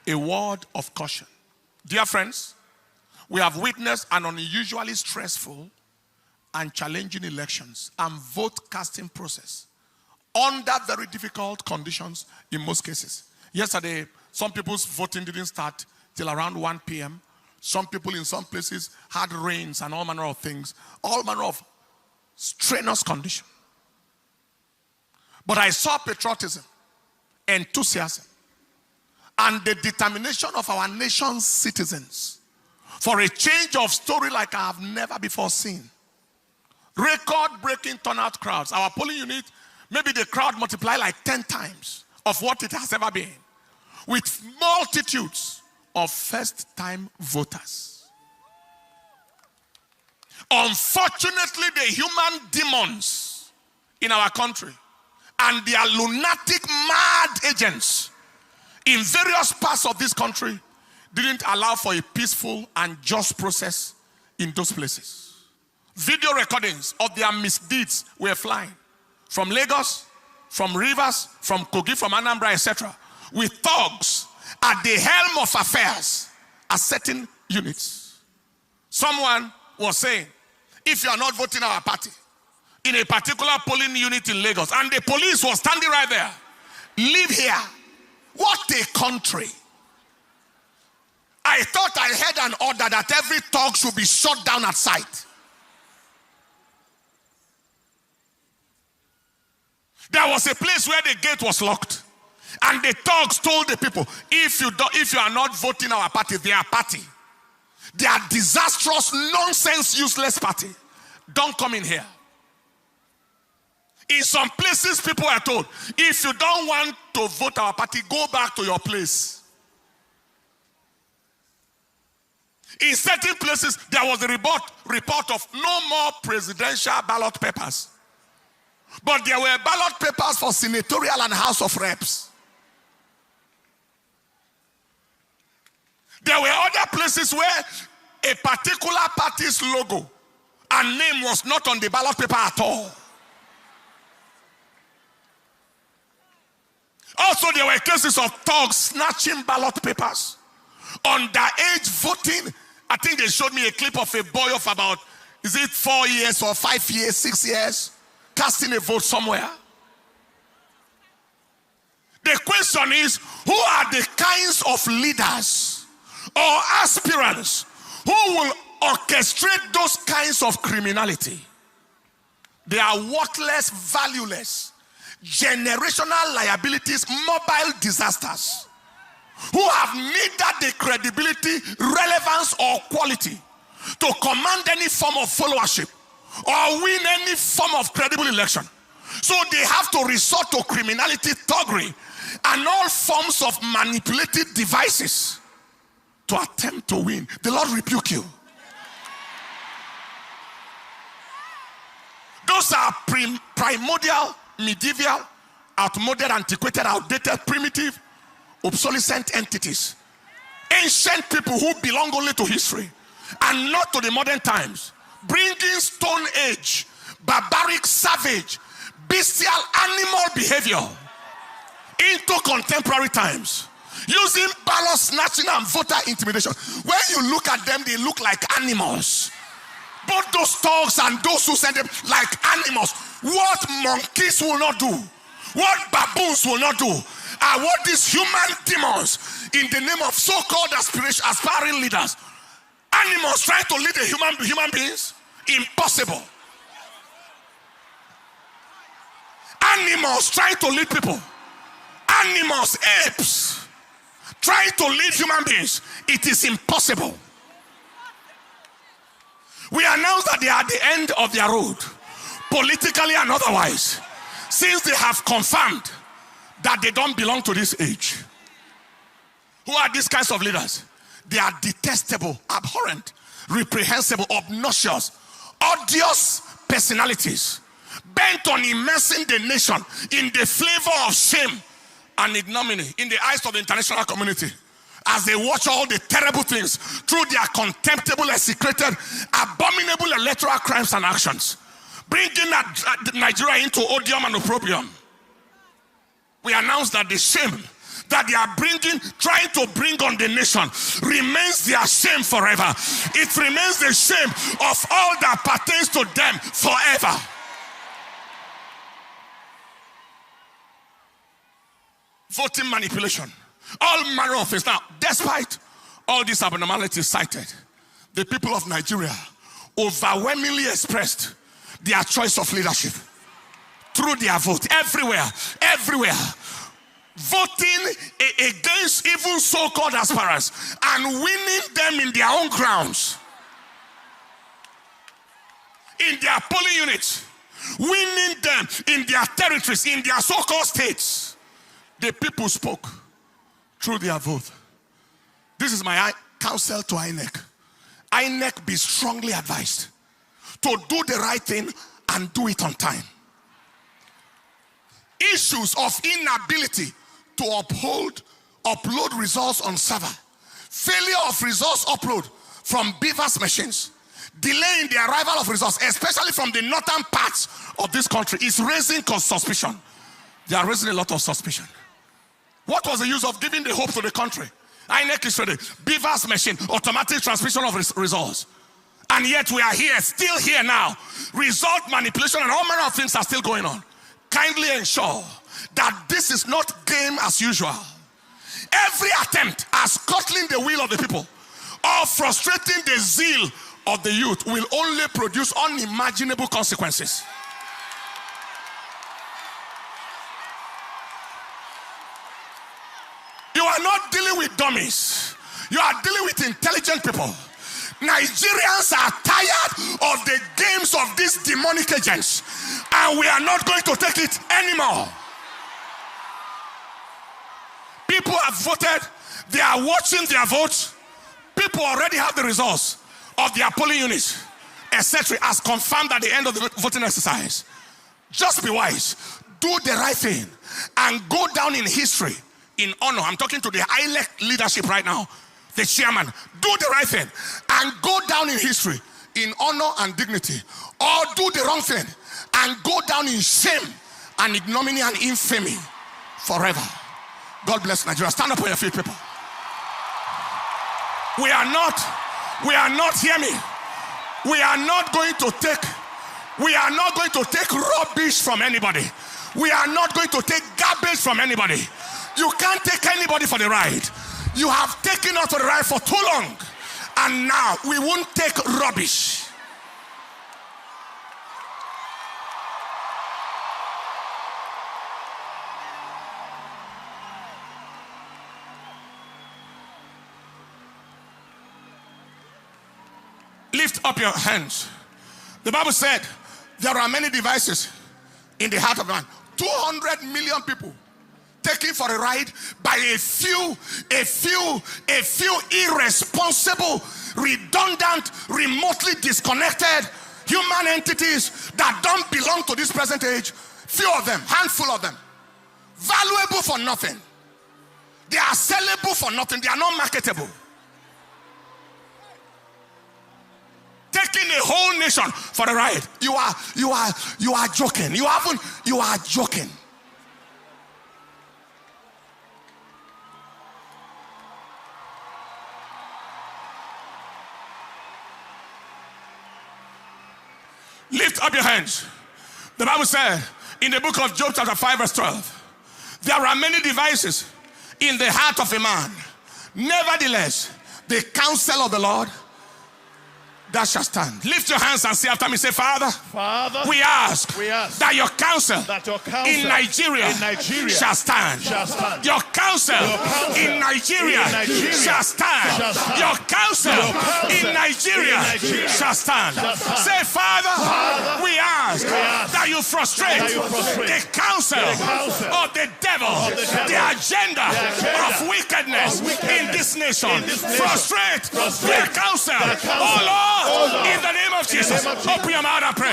a word of caution. Dear friends, we have witnessed an unusually stressful and challenging elections and vote casting process under very difficult conditions in most cases. Yesterday, some people's voting didn't start till around 1 p.m. Some people in some places had rains and all manner of things, all manner of strenuous condition. But I saw patriotism, enthusiasm, and the determination of our nation's citizens for a change of story like I have never before seen. Record-breaking turnout crowds. Our polling unit, maybe the crowd multiplied like 10 times of what it has ever been, with multitudes of first-time voters. Unfortunately, the human demons in our country and their lunatic, mad agents in various parts of this country didn't allow for a peaceful and just process in those places. Video recordings of their misdeeds were flying from Lagos, from Rivers, from Kogi, from Anambra, etc., with thugs at the helm of affairs at certain units. Someone was saying, if you are not voting our party in a particular polling unit in Lagos, and the police was standing right there, leave here. What a country. I thought I heard an order that every thug should be shot down at sight. There was a place where the gate was locked, and the thugs told the people, if you are not voting our party, their party, their disastrous, nonsense, useless party, don't come in here. In some places, people are told, if you don't want to vote our party, go back to your place. In certain places, there was a report of no more presidential ballot papers. But there were ballot papers for senatorial and House of Reps. There were other places where a particular party's logo and name was not on the ballot paper at all. Also, there were cases of thugs snatching ballot papers. Underage voting. I think they showed me a clip of a boy of about, is it 4 years or 5 years, 6 years, casting a vote somewhere. The question is, who are the kinds of leaders or aspirants who will orchestrate those kinds of criminality? They are worthless, valueless, generational liabilities, mobile disasters, who have neither the credibility, relevance, or quality to command any form of followership or win any form of credible election. So they have to resort to criminality, thuggery, and all forms of manipulative devices to attempt to win. The Lord rebuke you. Those are primordial, medieval, outmoded, antiquated, outdated, primitive, obsolescent entities. Ancient people who belong only to history and not to the modern times. Bringing Stone Age, barbaric, savage, bestial, animal behavior into contemporary times. Using ballot snatching and voter intimidation. When you look at them, they look like animals. Both those dogs and those who send them like animals. What monkeys will not do, what baboons will not do, are what these human demons in the name of so-called aspiring leaders, animals trying to lead human beings. Impossible. Animals trying to lead people. Animals, apes, trying to lead human beings. It is impossible. We announce that they are at the end of their road, politically and otherwise, since they have confirmed that they don't belong to this age. Who are these kinds of leaders? They are detestable, abhorrent, reprehensible, obnoxious, odious personalities, bent on immersing the nation in the flavor of shame and ignominy in the eyes of the international community, as they watch all the terrible things through their contemptible, execrated, abominable electoral crimes and actions, bringing Nigeria into odium and opprobrium. We announce that the shame that they are trying to bring on the nation remains their shame forever. It remains the shame of all that pertains to them forever. Voting manipulation, all manner of things. Now, despite all these abnormalities cited, the people of Nigeria overwhelmingly expressed their choice of leadership through their vote. Everywhere, voting against even so-called aspirants and winning them in their own grounds, in their polling units, winning them in their territories, in their so-called states. The people spoke through their vote. This is my counsel to INEC. INEC, be strongly advised to do the right thing and do it on time. Issues of inability to upload results on server, failure of results upload from beavers machines, delay in the arrival of results, especially from the northern parts of this country, is raising suspicion. They are raising a lot of suspicion. What was the use of giving the hope to the country? INEC is ready. Beavers machine, automatic transmission of results. And yet we are here, still here now. Result manipulation and all manner of things are still going on. Kindly ensure that this is not game as usual. Every attempt at scuttling the will of the people or frustrating the zeal of the youth will only produce unimaginable consequences. You are not dealing with dummies. You are dealing with intelligent people. Nigerians are tired of the games of these demonic agents, and we are not going to take it anymore. People have voted. They are watching their votes. People already have the results of their polling units, etc., as confirmed at the end of the voting exercise. Just be wise. Do the right thing and go down in history in honor. I'm talking to the INEC leadership right now, the chairman. Do the right thing and go down in history in honor and dignity, or do the wrong thing and go down in shame and ignominy and infamy forever. God bless Nigeria. Stand up on your feet, people. We are not, hear me, we are not going to take rubbish from anybody. We are not going to take garbage from anybody. You can't take anybody for the ride. You have taken us for the ride for too long, and now we won't take rubbish. Lift up your hands. The Bible said there are many devices in the heart of man. 200 million people taken for a ride by a few irresponsible, redundant, remotely disconnected human entities that don't belong to this present age. Few of them, handful of them, valuable for nothing. They are sellable for nothing. They are not marketable. Taking a whole nation for a ride. You are joking. You are joking. Lift up your hands. The Bible said in the book of Job chapter 5 verse 12, there are many devices in the heart of a man. Nevertheless, the counsel of the Lord, that shall stand. Lift your hands and say after me, say, Father, we ask that your counsel in Nigeria shall stand. Your counsel in Nigeria shall stand. Your counsel in Nigeria shall stand. Say, Father, we ask that you frustrate the counsel of the devil, the agenda of wickedness in this nation. Frustrate their counsel. Oh Lord, in the name of Jesus, open your mouth and pray.